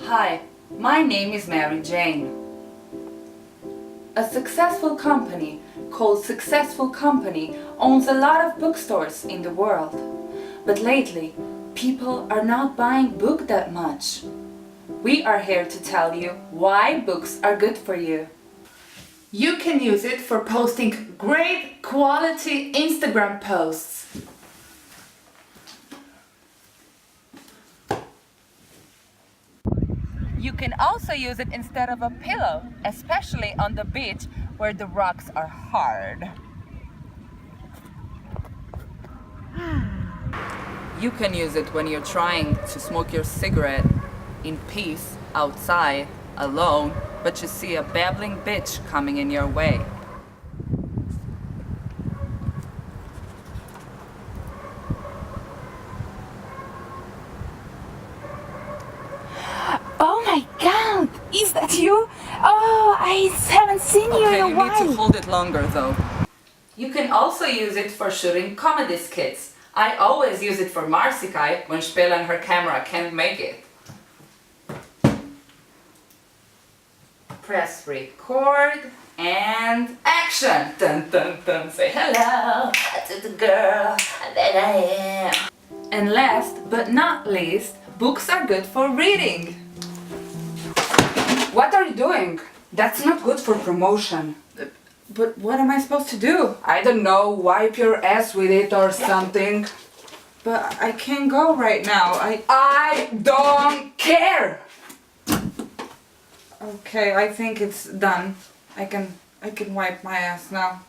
Hi, my name is Mary Jane. A successful company called Successful Company owns a lot of bookstores in the world. But lately, people are not buying books that much. We are here to tell you why books are good for you. You can use it for posting great quality Instagram posts. You can also use it instead of a pillow, especially on the beach where the rocks are hard. You can use it when you're trying to smoke your cigarette in peace outside, alone, but you see a babbling bitch coming in your way. Oh my god! Is that you? Oh, I haven't seen you in a while. Okay, you need to hold it longer though. You can also use it for shooting comedy skits. I always use it for Marseekuy when Spela and her camera can't make it. Press record and action! Dun dun dun, say hello to the girl that I am. And last but not least, books are good for reading. What are you doing? That's not good for promotion. But what am I supposed to do? I don't know, wipe your ass with it or something. But I can't go right now. I don't care! Okay, I think it's done. I can wipe my ass now.